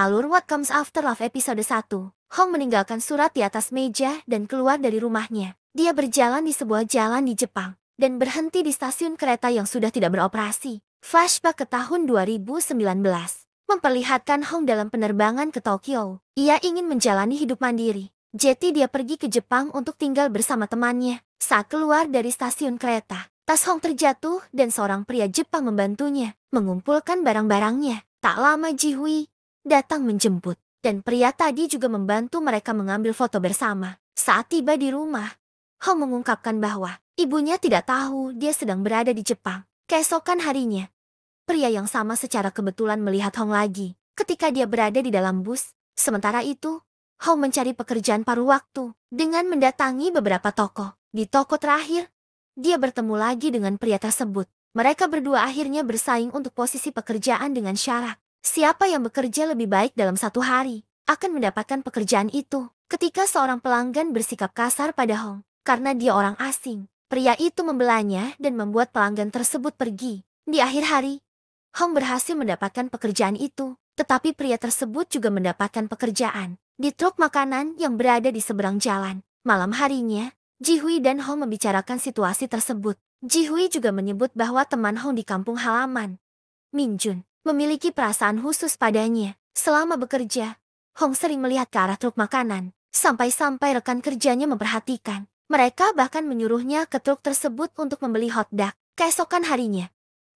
Alur What Comes After Love episode 1. Hong meninggalkan surat di atas meja dan keluar dari rumahnya. Dia berjalan di sebuah jalan di Jepang dan berhenti di stasiun kereta yang sudah tidak beroperasi. Flashback ke tahun 2019 memperlihatkan Hong dalam penerbangan ke Tokyo. Ia ingin menjalani hidup mandiri. Jadi dia pergi ke Jepang untuk tinggal bersama temannya. Saat keluar dari stasiun kereta, tas Hong terjatuh dan seorang pria Jepang membantunya mengumpulkan barang-barangnya. Tak lama Ji-hui datang menjemput, dan pria tadi juga membantu mereka mengambil foto bersama. Saat tiba di rumah, Hong mengungkapkan bahwa ibunya tidak tahu dia sedang berada di Jepang. Keesokan harinya, pria yang sama secara kebetulan melihat Hong lagi ketika dia berada di dalam bus. Sementara itu, Hong mencari pekerjaan paruh waktu dengan mendatangi beberapa toko. Di toko terakhir, dia bertemu lagi dengan pria tersebut. Mereka berdua akhirnya bersaing untuk posisi pekerjaan dengan syarat siapa yang bekerja lebih baik dalam satu hari akan mendapatkan pekerjaan itu. Ketika seorang pelanggan bersikap kasar pada Hong karena dia orang asing, pria itu membelanya dan membuat pelanggan tersebut pergi. Di akhir hari, Hong berhasil mendapatkan pekerjaan itu, tetapi pria tersebut juga mendapatkan pekerjaan di truk makanan yang berada di seberang jalan. Malam harinya, Ji-hui dan Hong membicarakan situasi tersebut. Ji-hui juga menyebut bahwa teman Hong di kampung halaman, Min-jun, memiliki perasaan khusus padanya. Selama bekerja, Hong sering melihat ke arah truk makanan, sampai-sampai rekan kerjanya memperhatikan. Mereka bahkan menyuruhnya ke truk tersebut untuk membeli hotdog. Keesokan harinya,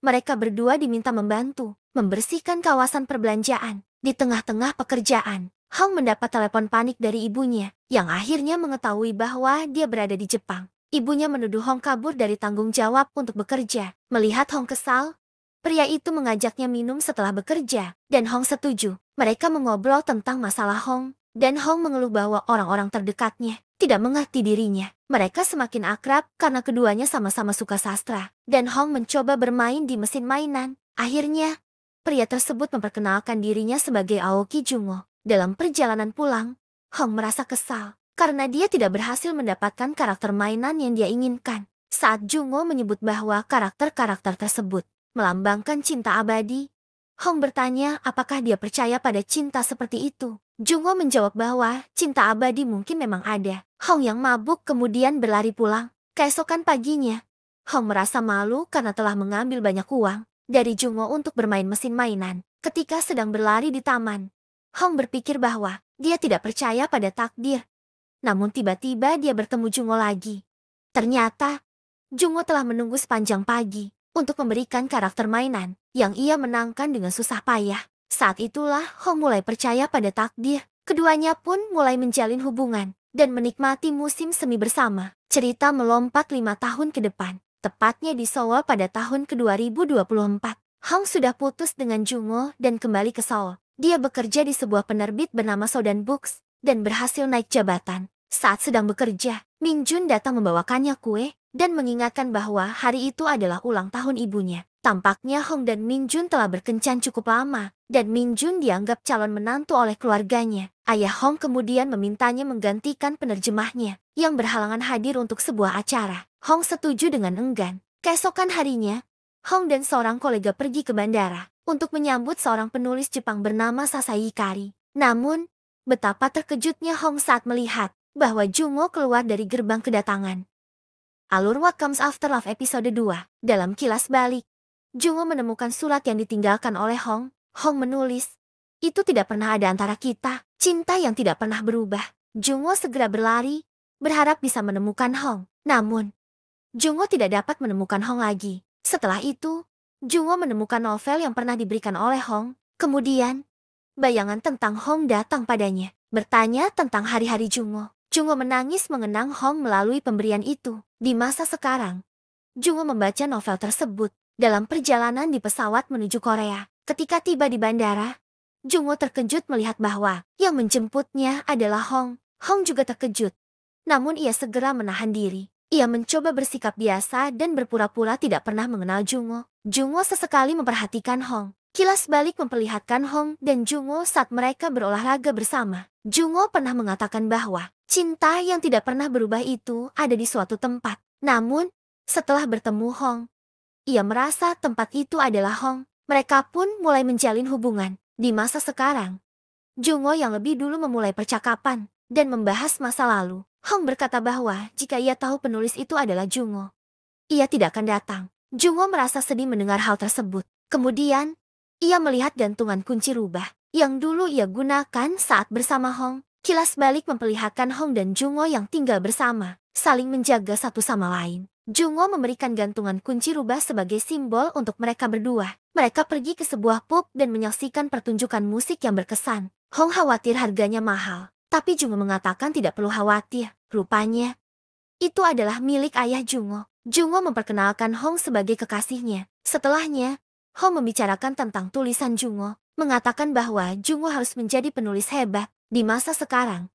mereka berdua diminta membantu membersihkan kawasan perbelanjaan. Di tengah-tengah pekerjaan, Hong mendapat telepon panik dari ibunya, yang akhirnya mengetahui bahwa dia berada di Jepang. Ibunya menuduh Hong kabur dari tanggung jawab untuk bekerja. Melihat Hong kesal, pria itu mengajaknya minum setelah bekerja, dan Hong setuju. Mereka mengobrol tentang masalah Hong, dan Hong mengeluh bahwa orang-orang terdekatnya tidak mengerti dirinya. Mereka semakin akrab karena keduanya sama-sama suka sastra, dan Hong mencoba bermain di mesin mainan. Akhirnya, pria tersebut memperkenalkan dirinya sebagai Aoki Jungo. Dalam perjalanan pulang, Hong merasa kesal karena dia tidak berhasil mendapatkan karakter mainan yang dia inginkan. Saat Jungo menyebut bahwa karakter-karakter tersebut melambangkan cinta abadi, Hong bertanya apakah dia percaya pada cinta seperti itu. Jungo menjawab bahwa cinta abadi mungkin memang ada. Hong yang mabuk kemudian berlari pulang. Keesokan paginya, Hong merasa malu karena telah mengambil banyak uang dari Jungo untuk bermain mesin mainan. Ketika sedang berlari di taman, Hong berpikir bahwa dia tidak percaya pada takdir. Namun tiba-tiba dia bertemu Jungo lagi. Ternyata, Jungo telah menunggu sepanjang pagi untuk memberikan karakter mainan yang ia menangkan dengan susah payah. Saat itulah Hong mulai percaya pada takdir. Keduanya pun mulai menjalin hubungan dan menikmati musim semi bersama. Cerita melompat 5 tahun ke depan, tepatnya di Seoul pada tahun ke-2024. Hong sudah putus dengan Jungo dan kembali ke Seoul. Dia bekerja di sebuah penerbit bernama Sodan Books dan berhasil naik jabatan. Saat sedang bekerja, Min-jun datang membawakannya kue dan mengingatkan bahwa hari itu adalah ulang tahun ibunya. Tampaknya Hong dan Min-jun telah berkencan cukup lama, dan Min-jun dianggap calon menantu oleh keluarganya. Ayah Hong kemudian memintanya menggantikan penerjemahnya, yang berhalangan hadir untuk sebuah acara. Hong setuju dengan enggan. Keesokan harinya, Hong dan seorang kolega pergi ke bandara untuk menyambut seorang penulis Jepang bernama Sasai Hikari. Namun, betapa terkejutnya Hong saat melihat bahwa Jungo keluar dari gerbang kedatangan. Alur What Comes After Love episode 2. Dalam kilas balik, Jungo menemukan surat yang ditinggalkan oleh Hong. Hong menulis, "Itu tidak pernah ada antara kita, cinta yang tidak pernah berubah." Jungo segera berlari, berharap bisa menemukan Hong. Namun, Jungo tidak dapat menemukan Hong lagi. Setelah itu, Jungo menemukan novel yang pernah diberikan oleh Hong. Kemudian, bayangan tentang Hong datang padanya, bertanya tentang hari-hari Jungo. Jungo menangis mengenang Hong melalui pemberian itu. Di masa sekarang, Jungo membaca novel tersebut dalam perjalanan di pesawat menuju Korea. Ketika tiba di bandara, Jungo terkejut melihat bahwa yang menjemputnya adalah Hong. Hong juga terkejut, namun ia segera menahan diri. Ia mencoba bersikap biasa dan berpura-pura tidak pernah mengenal Jungo. Jungo sesekali memperhatikan Hong. Kilas balik memperlihatkan Hong dan Jungo saat mereka berolahraga bersama. Jungo pernah mengatakan bahwa cinta yang tidak pernah berubah itu ada di suatu tempat. Namun, setelah bertemu Hong, ia merasa tempat itu adalah Hong. Mereka pun mulai menjalin hubungan. Di masa sekarang, Jungo yang lebih dulu memulai percakapan dan membahas masa lalu. Hong berkata bahwa jika ia tahu penulis itu adalah Jungo, ia tidak akan datang. Jungo merasa sedih mendengar hal tersebut. Kemudian, ia melihat gantungan kunci rubah yang dulu ia gunakan saat bersama Hong. Kilas balik memperlihatkan Hong dan Jungo yang tinggal bersama, saling menjaga satu sama lain. Jungo memberikan gantungan kunci rubah sebagai simbol untuk mereka berdua. Mereka pergi ke sebuah pub dan menyaksikan pertunjukan musik yang berkesan. Hong khawatir harganya mahal, tapi Jungo mengatakan tidak perlu khawatir. Rupanya, itu adalah milik ayah Jungo. Jungo memperkenalkan Hong sebagai kekasihnya. Setelahnya, Hong membicarakan tentang tulisan Jungo, mengatakan bahwa Jungo harus menjadi penulis hebat di masa sekarang.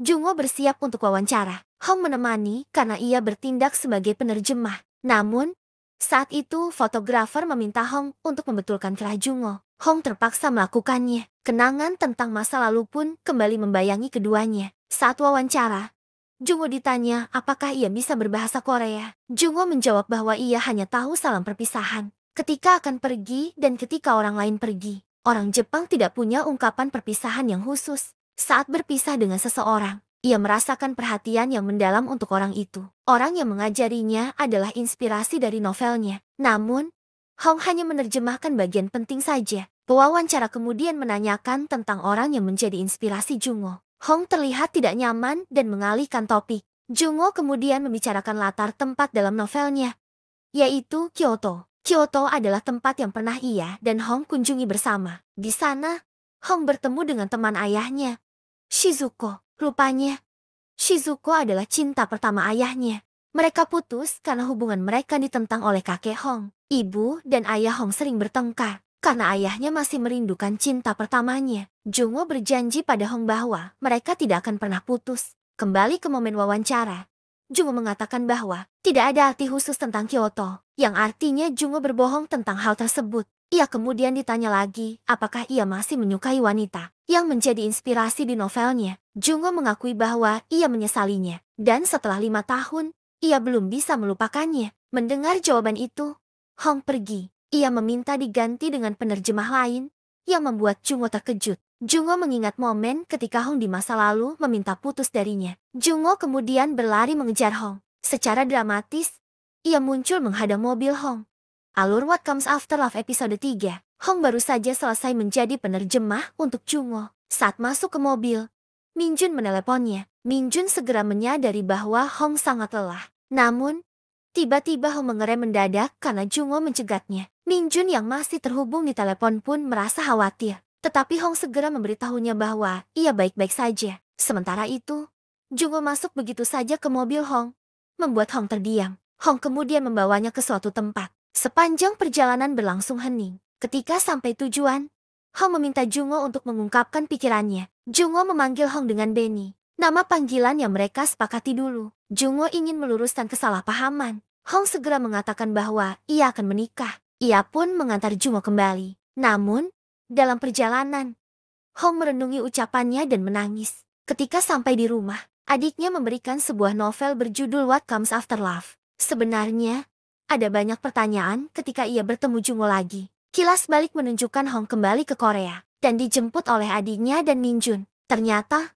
Jungo bersiap untuk wawancara. Hong menemani karena ia bertindak sebagai penerjemah. Namun, saat itu fotografer meminta Hong untuk membetulkan kerah Jungo. Hong terpaksa melakukannya. Kenangan tentang masa lalu pun kembali membayangi keduanya. Saat wawancara, Jungo ditanya apakah ia bisa berbahasa Korea. Jungo menjawab bahwa ia hanya tahu salam perpisahan ketika akan pergi dan ketika orang lain pergi. Orang Jepang tidak punya ungkapan perpisahan yang khusus. Saat berpisah dengan seseorang, ia merasakan perhatian yang mendalam untuk orang itu. Orang yang mengajarinya adalah inspirasi dari novelnya. Namun, Hong hanya menerjemahkan bagian penting saja. Pewawancara kemudian menanyakan tentang orang yang menjadi inspirasi Jungo. Hong terlihat tidak nyaman dan mengalihkan topik. Jungo kemudian membicarakan latar tempat dalam novelnya, yaitu Kyoto. Kyoto adalah tempat yang pernah ia dan Hong kunjungi bersama. Di sana, Hong bertemu dengan teman ayahnya, Shizuko. Rupanya, Shizuko adalah cinta pertama ayahnya. Mereka putus karena hubungan mereka ditentang oleh kakek Hong. Ibu dan ayah Hong sering bertengkar karena ayahnya masih merindukan cinta pertamanya. Jungo berjanji pada Hong bahwa mereka tidak akan pernah putus. Kembali ke momen wawancara, Jungo mengatakan bahwa tidak ada arti khusus tentang Kyoto, yang artinya Jungo berbohong tentang hal tersebut. Ia kemudian ditanya lagi apakah ia masih menyukai wanita yang menjadi inspirasi di novelnya. Jungo mengakui bahwa ia menyesalinya, dan setelah 5 tahun, ia belum bisa melupakannya. Mendengar jawaban itu, Hong pergi. Ia meminta diganti dengan penerjemah lain, yang membuat Jungo terkejut. Jungo mengingat momen ketika Hong di masa lalu meminta putus darinya. Jungo kemudian berlari mengejar Hong. Secara dramatis, ia muncul menghadang mobil Hong. Alur What Comes After Love episode 3. Hong baru saja selesai menjadi penerjemah untuk Jungo. Saat masuk ke mobil, Minjun meneleponnya. Minjun segera menyadari bahwa Hong sangat lelah. Namun, tiba-tiba Hong mengerem mendadak karena Jungo mencegatnya. Minjun yang masih terhubung di telepon pun merasa khawatir. Tetapi Hong segera memberitahunya bahwa ia baik-baik saja. Sementara itu, Jungo masuk begitu saja ke mobil Hong, membuat Hong terdiam. Hong kemudian membawanya ke suatu tempat. Sepanjang perjalanan berlangsung hening. Ketika sampai tujuan, Hong meminta Jungo untuk mengungkapkan pikirannya. Jungo memanggil Hong dengan Benny, nama panggilan yang mereka sepakati dulu. Jungo ingin meluruskan kesalahpahaman. Hong segera mengatakan bahwa ia akan menikah. Ia pun mengantar Jungo kembali. Namun, dalam perjalanan, Hong merenungi ucapannya dan menangis. Ketika sampai di rumah, adiknya memberikan sebuah novel berjudul What Comes After Love. Sebenarnya, ada banyak pertanyaan ketika ia bertemu Jungo lagi. Kilas balik menunjukkan Hong kembali ke Korea dan dijemput oleh adiknya dan Minjun. Ternyata,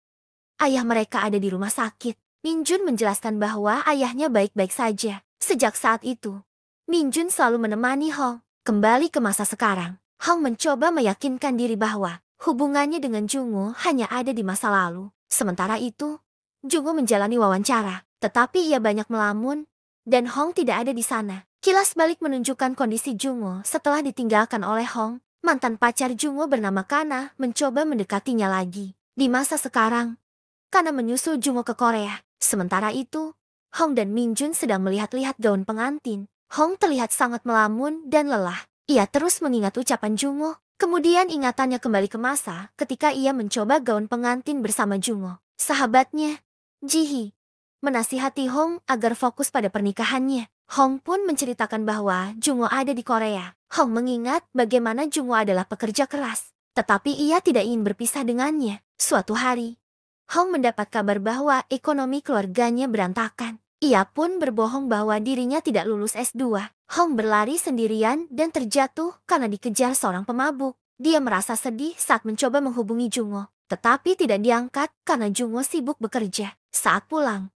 ayah mereka ada di rumah sakit. Minjun menjelaskan bahwa ayahnya baik-baik saja. Sejak saat itu, Minjun selalu menemani Hong. Kembali ke masa sekarang, Hong mencoba meyakinkan diri bahwa hubungannya dengan Jungo hanya ada di masa lalu. Sementara itu, Jungo menjalani wawancara, tetapi ia banyak melamun, dan Hong tidak ada di sana. Kilas balik menunjukkan kondisi Jungo setelah ditinggalkan oleh Hong. Mantan pacar Jungo bernama Kana mencoba mendekatinya lagi. Di masa sekarang, Kana menyusul Jungo ke Korea. Sementara itu, Hong dan Minjun sedang melihat-lihat gaun pengantin. Hong terlihat sangat melamun dan lelah. Ia terus mengingat ucapan Jungo. Kemudian ingatannya kembali ke masa ketika ia mencoba gaun pengantin bersama Jungo. Sahabatnya, Jihi, menasihati Hong agar fokus pada pernikahannya. Hong pun menceritakan bahwa Jungo ada di Korea. Hong mengingat bagaimana Jungo adalah pekerja keras, tetapi ia tidak ingin berpisah dengannya. Suatu hari, Hong mendapat kabar bahwa ekonomi keluarganya berantakan. Ia pun berbohong bahwa dirinya tidak lulus S2. Hong berlari sendirian dan terjatuh karena dikejar seorang pemabuk. Dia merasa sedih saat mencoba menghubungi Jungo. tetapi tidak diangkat karena Jungo sibuk bekerja. Saat pulang,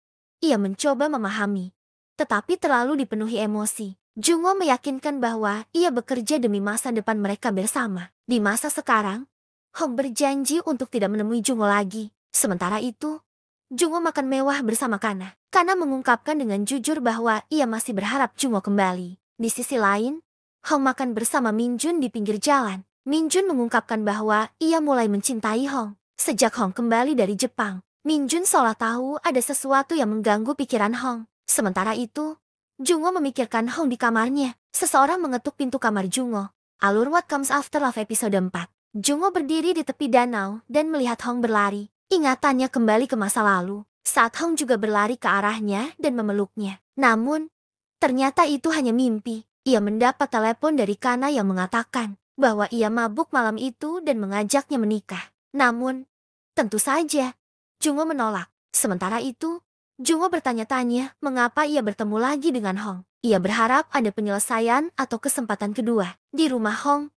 ia mencoba memahami, tetapi terlalu dipenuhi emosi. Jungo meyakinkan bahwa ia bekerja demi masa depan mereka bersama. Di masa sekarang, Hong berjanji untuk tidak menemui Jungo lagi. Sementara itu, Jungo makan mewah bersama Kana. Kana mengungkapkan dengan jujur bahwa ia masih berharap Jungo kembali. Di sisi lain, Hong makan bersama Minjun di pinggir jalan. Minjun mengungkapkan bahwa ia mulai mencintai Hong. Sejak Hong kembali dari Jepang, Minjun seolah tahu ada sesuatu yang mengganggu pikiran Hong. Sementara itu, Jungo memikirkan Hong di kamarnya. Seseorang mengetuk pintu kamar Jungo. Alur What Comes After Love episode 4. Jungo berdiri di tepi danau dan melihat Hong berlari. Ingatannya kembali ke masa lalu, saat Hong juga berlari ke arahnya dan memeluknya. Namun, ternyata itu hanya mimpi. Ia mendapat telepon dari Kana yang mengatakan bahwa ia mabuk malam itu dan mengajaknya menikah. Namun, tentu saja, Jungo menolak. Sementara itu, Jungo bertanya-tanya mengapa ia bertemu lagi dengan Hong. Ia berharap ada penyelesaian atau kesempatan kedua. Di rumah Hong,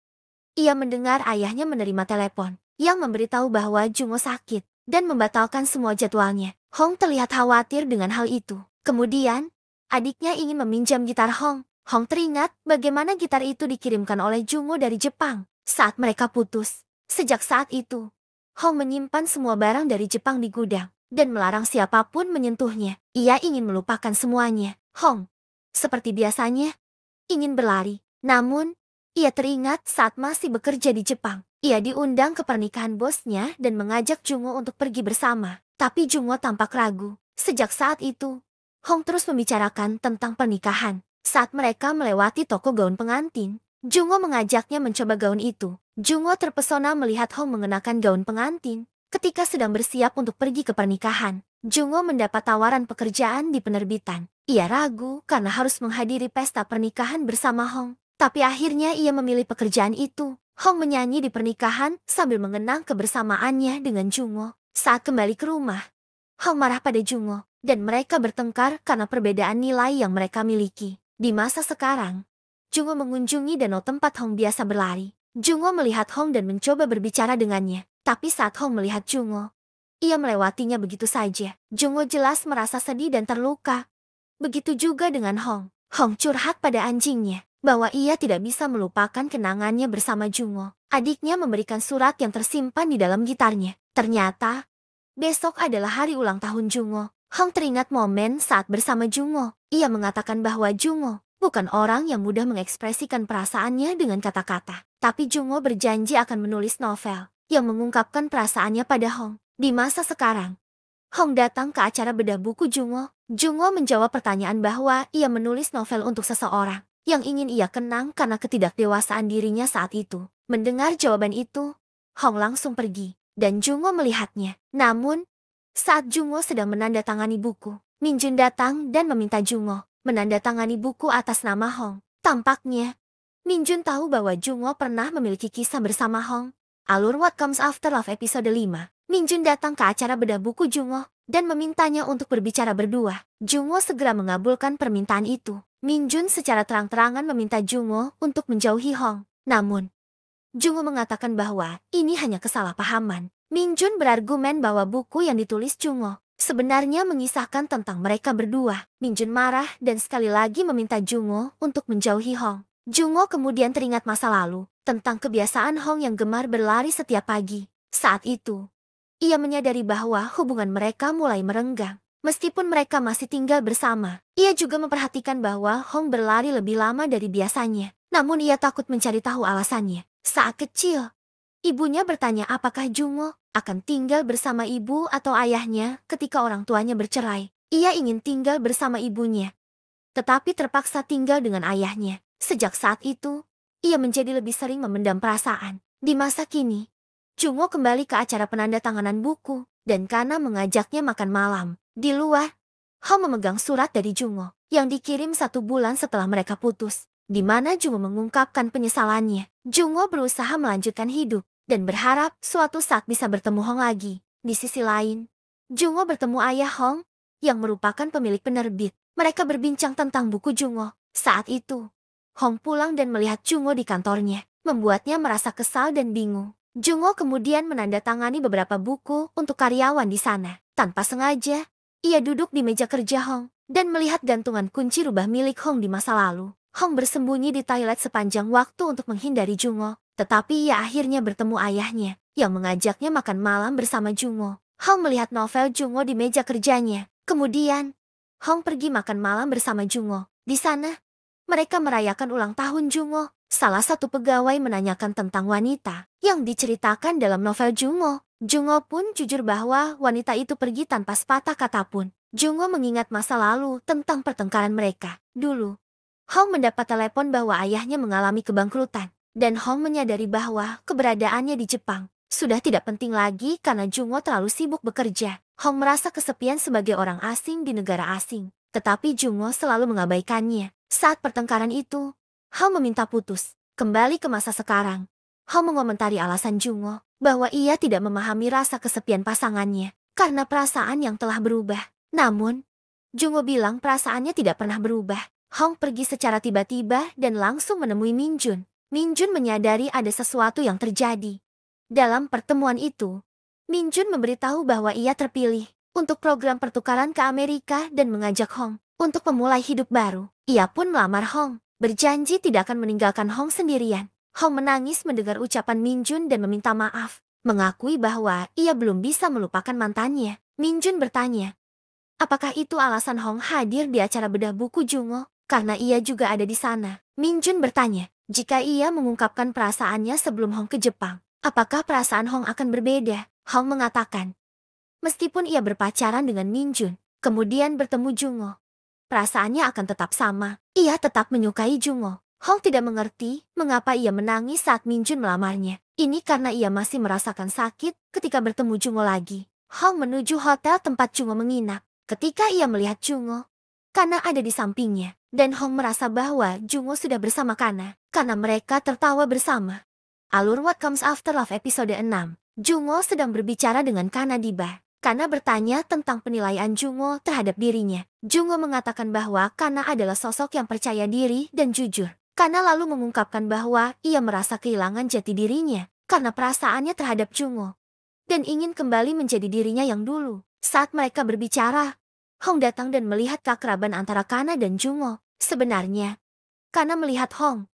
ia mendengar ayahnya menerima telepon yang memberitahu bahwa Jungo sakit dan membatalkan semua jadwalnya. Hong terlihat khawatir dengan hal itu. Kemudian, adiknya ingin meminjam gitar Hong. Hong teringat bagaimana gitar itu dikirimkan oleh Jungo dari Jepang saat mereka putus. Sejak saat itu, Hong menyimpan semua barang dari Jepang di gudang dan melarang siapapun menyentuhnya. Ia ingin melupakan semuanya. Hong, seperti biasanya, ingin berlari. Namun, ia teringat saat masih bekerja di Jepang. Ia diundang ke pernikahan bosnya dan mengajak Jungo untuk pergi bersama. Tapi Jungo tampak ragu. Sejak saat itu, Hong terus membicarakan tentang pernikahan. Saat mereka melewati toko gaun pengantin, Jungo mengajaknya mencoba gaun itu. Jungo terpesona melihat Hong mengenakan gaun pengantin. Ketika sedang bersiap untuk pergi ke pernikahan, Jungo mendapat tawaran pekerjaan di penerbitan. Ia ragu karena harus menghadiri pesta pernikahan bersama Hong. Tapi akhirnya ia memilih pekerjaan itu. Hong menyanyi di pernikahan sambil mengenang kebersamaannya dengan Jungo. Saat kembali ke rumah, Hong marah pada Jungo, dan mereka bertengkar karena perbedaan nilai yang mereka miliki. Di masa sekarang, Jungo mengunjungi danau tempat Hong biasa berlari. Jungo melihat Hong dan mencoba berbicara dengannya. Tapi saat Hong melihat Jungo, ia melewatinya begitu saja. Jungo jelas merasa sedih dan terluka. Begitu juga dengan Hong. Hong curhat pada anjingnya bahwa ia tidak bisa melupakan kenangannya bersama Jungo. Adiknya memberikan surat yang tersimpan di dalam gitarnya. Ternyata, besok adalah hari ulang tahun Jungo. Hong teringat momen saat bersama Jungo. Ia mengatakan bahwa Jungo bukan orang yang mudah mengekspresikan perasaannya dengan kata-kata. Tapi Jungo berjanji akan menulis novel yang mengungkapkan perasaannya pada Hong. Di masa sekarang, Hong datang ke acara bedah buku Jungo. Jungo menjawab pertanyaan bahwa ia menulis novel untuk seseorang yang ingin ia kenang karena ketidakdewasaan dirinya saat itu. Mendengar jawaban itu, Hong langsung pergi, dan Jungo melihatnya. Namun, saat Jungo sedang menandatangani buku, Minjun datang dan meminta Jungo menandatangani buku atas nama Hong. Tampaknya, Minjun tahu bahwa Jungo pernah memiliki kisah bersama Hong. Alur What Comes After Love episode 5. Minjun datang ke acara bedah buku Jungo dan memintanya untuk berbicara berdua. Jungo segera mengabulkan permintaan itu. Minjun secara terang-terangan meminta Jungo untuk menjauhi Hong. Namun, Jungo mengatakan bahwa ini hanya kesalahpahaman. Minjun berargumen bahwa buku yang ditulis Jungo sebenarnya mengisahkan tentang mereka berdua. Minjun marah dan sekali lagi meminta Jungo untuk menjauhi Hong. Jungo kemudian teringat masa lalu tentang kebiasaan Hong yang gemar berlari setiap pagi. Saat itu, ia menyadari bahwa hubungan mereka mulai merenggang. Meskipun mereka masih tinggal bersama, ia juga memperhatikan bahwa Hong berlari lebih lama dari biasanya. Namun ia takut mencari tahu alasannya. Saat kecil, ibunya bertanya apakah Jungo akan tinggal bersama ibu atau ayahnya ketika orang tuanya bercerai. Ia ingin tinggal bersama ibunya, tetapi terpaksa tinggal dengan ayahnya. Sejak saat itu, ia menjadi lebih sering memendam perasaan. Di masa kini, Jungo kembali ke acara penandatanganan buku, dan Kana mengajaknya makan malam. Di luar, Hong memegang surat dari Jungo, yang dikirim 1 bulan setelah mereka putus, di mana Jungo mengungkapkan penyesalannya. Jungo berusaha melanjutkan hidup, dan berharap suatu saat bisa bertemu Hong lagi. Di sisi lain, Jungo bertemu ayah Hong, yang merupakan pemilik penerbit. Mereka berbincang tentang buku Jungo. Saat itu, Hong pulang dan melihat Jungo di kantornya, membuatnya merasa kesal dan bingung. Jungo kemudian menandatangani beberapa buku untuk karyawan di sana. Tanpa sengaja, ia duduk di meja kerja Hong dan melihat gantungan kunci rubah milik Hong di masa lalu. Hong bersembunyi di toilet sepanjang waktu untuk menghindari Jungo, tetapi ia akhirnya bertemu ayahnya yang mengajaknya makan malam bersama Jungo. Hong melihat novel Jungo di meja kerjanya. Kemudian, Hong pergi makan malam bersama Jungo. Di sana, mereka merayakan ulang tahun Jungo. Salah satu pegawai menanyakan tentang wanita yang diceritakan dalam novel Jungo. Jungo pun jujur bahwa wanita itu pergi tanpa sepatah kata pun. Jungo mengingat masa lalu tentang pertengkaran mereka. Dulu, Hong mendapat telepon bahwa ayahnya mengalami kebangkrutan. Dan Hong menyadari bahwa keberadaannya di Jepang sudah tidak penting lagi karena Jungo terlalu sibuk bekerja. Hong merasa kesepian sebagai orang asing di negara asing. Tetapi Jungo selalu mengabaikannya. Saat pertengkaran itu, Hong meminta putus, kembali ke masa sekarang. Hong mengomentari alasan Jungo bahwa ia tidak memahami rasa kesepian pasangannya karena perasaan yang telah berubah. Namun, Jungo bilang perasaannya tidak pernah berubah. Hong pergi secara tiba-tiba dan langsung menemui Min Jun. Min Jun menyadari ada sesuatu yang terjadi. Dalam pertemuan itu, Min Jun memberitahu bahwa ia terpilih untuk program pertukaran ke Amerika dan mengajak Hong untuk memulai hidup baru. Ia pun melamar Hong, berjanji tidak akan meninggalkan Hong sendirian. Hong menangis mendengar ucapan Min Jun dan meminta maaf, mengakui bahwa ia belum bisa melupakan mantannya. Min Jun bertanya, apakah itu alasan Hong hadir di acara bedah buku Jungo? Karena ia juga ada di sana. Min Jun bertanya, jika ia mengungkapkan perasaannya sebelum Hong ke Jepang, apakah perasaan Hong akan berbeda? Hong mengatakan, meskipun ia berpacaran dengan Min Jun, kemudian bertemu Jungo, perasaannya akan tetap sama. Ia tetap menyukai Jungo. Hong tidak mengerti mengapa ia menangis saat Min Jun melamarnya. Ini karena ia masih merasakan sakit ketika bertemu Jungo lagi. Hong menuju hotel tempat Jungo menginap. Ketika ia melihat Jungo, Kana ada di sampingnya. Dan Hong merasa bahwa Jungo sudah bersama Kana karena mereka tertawa bersama. Alur What Comes After Love episode 6. Jungo sedang berbicara dengan Kana di bar. Kana bertanya tentang penilaian Jungo terhadap dirinya. Jungo mengatakan bahwa Kana adalah sosok yang percaya diri dan jujur. Kana lalu mengungkapkan bahwa ia merasa kehilangan jati dirinya karena perasaannya terhadap Jungo dan ingin kembali menjadi dirinya yang dulu. Saat mereka berbicara, Hong datang dan melihat keakraban antara Kana dan Jungo. Sebenarnya, Kana melihat Hong,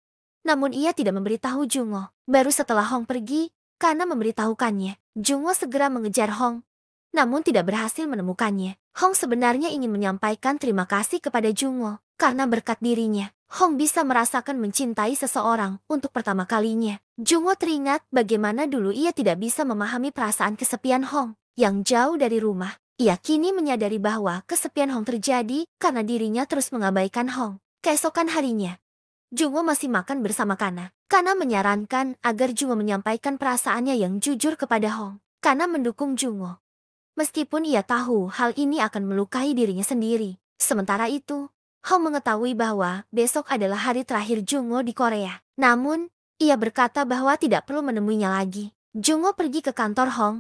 namun ia tidak memberitahu Jungo. Baru setelah Hong pergi, Kana memberitahukannya. Jungo segera mengejar Hong, namun tidak berhasil menemukannya. Hong sebenarnya ingin menyampaikan terima kasih kepada Jungo karena berkat dirinya, Hong bisa merasakan mencintai seseorang untuk pertama kalinya. Jungo teringat bagaimana dulu ia tidak bisa memahami perasaan kesepian Hong yang jauh dari rumah. Ia kini menyadari bahwa kesepian Hong terjadi karena dirinya terus mengabaikan Hong. Keesokan harinya, Jungo masih makan bersama Kana. Kana menyarankan agar Jungo menyampaikan perasaannya yang jujur kepada Hong. Kana mendukung Jungo, meskipun ia tahu hal ini akan melukai dirinya sendiri. Sementara itu, Hong mengetahui bahwa besok adalah hari terakhir Jungo di Korea. Namun, ia berkata bahwa tidak perlu menemuinya lagi. Jungo pergi ke kantor Hong,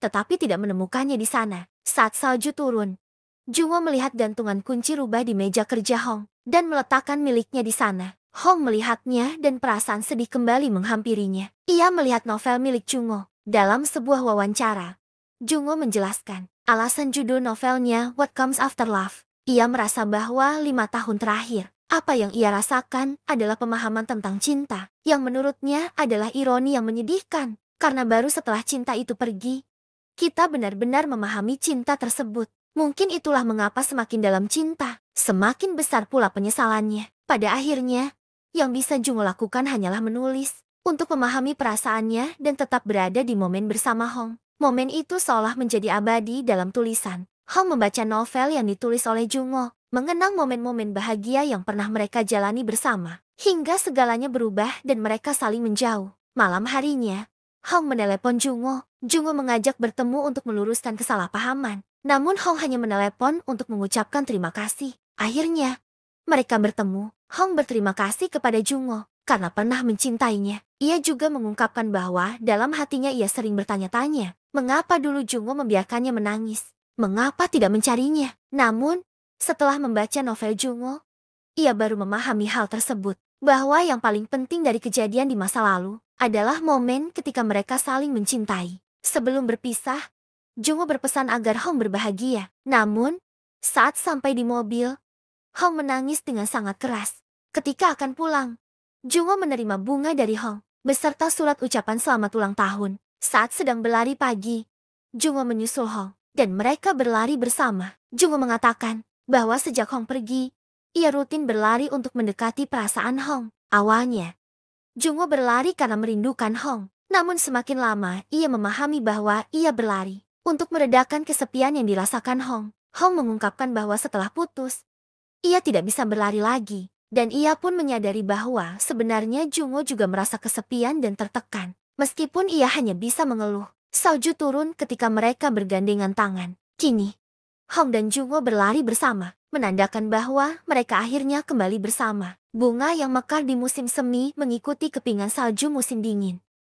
tetapi tidak menemukannya di sana. Saat salju turun, Jungo melihat gantungan kunci rubah di meja kerja Hong dan meletakkan miliknya di sana. Hong melihatnya dan perasaan sedih kembali menghampirinya. Ia melihat novel milik Jungo. Dalam sebuah wawancara, Jungo menjelaskan alasan judul novelnya What Comes After Love. Ia merasa bahwa 5 tahun terakhir, apa yang ia rasakan adalah pemahaman tentang cinta, yang menurutnya adalah ironi yang menyedihkan. Karena baru setelah cinta itu pergi, kita benar-benar memahami cinta tersebut. Mungkin itulah mengapa semakin dalam cinta, semakin besar pula penyesalannya. Pada akhirnya, yang bisa Jungo lakukan hanyalah menulis, untuk memahami perasaannya dan tetap berada di momen bersama Hong. Momen itu seolah menjadi abadi dalam tulisan. Hong membaca novel yang ditulis oleh Jungo, mengenang momen-momen bahagia yang pernah mereka jalani bersama, hingga segalanya berubah dan mereka saling menjauh. Malam harinya, Hong menelepon Jungo. Jungo mengajak bertemu untuk meluruskan kesalahpahaman. Namun Hong hanya menelepon untuk mengucapkan terima kasih. Akhirnya, mereka bertemu. Hong berterima kasih kepada Jungo karena pernah mencintainya. Ia juga mengungkapkan bahwa dalam hatinya ia sering bertanya-tanya, mengapa dulu Jungo membiarkannya menangis? Mengapa tidak mencarinya? Namun, setelah membaca novel Jungo, ia baru memahami hal tersebut, bahwa yang paling penting dari kejadian di masa lalu adalah momen ketika mereka saling mencintai. Sebelum berpisah, Jungwoo berpesan agar Hong berbahagia. Namun, saat sampai di mobil, Hong menangis dengan sangat keras. Ketika akan pulang, Jungwoo menerima bunga dari Hong, beserta surat ucapan selamat ulang tahun. Saat sedang berlari pagi, Jungwoo menyusul Hong, dan mereka berlari bersama. Jungwoo mengatakan bahwa sejak Hong pergi, ia rutin berlari untuk mendekati perasaan Hong. Awalnya, Jungwoo berlari karena merindukan Hong. Namun semakin lama, ia memahami bahwa ia berlari untuk meredakan kesepian yang dirasakan Hong. Hong mengungkapkan bahwa setelah putus, ia tidak bisa berlari lagi. Dan ia pun menyadari bahwa sebenarnya Jungwoo juga merasa kesepian dan tertekan. Meskipun ia hanya bisa mengeluh. Salju turun ketika mereka bergandengan tangan. Kini, Hong dan Jungwoo berlari bersama, menandakan bahwa mereka akhirnya kembali bersama. Bunga yang mekar di musim semi mengikuti kepingan salju musim dingin.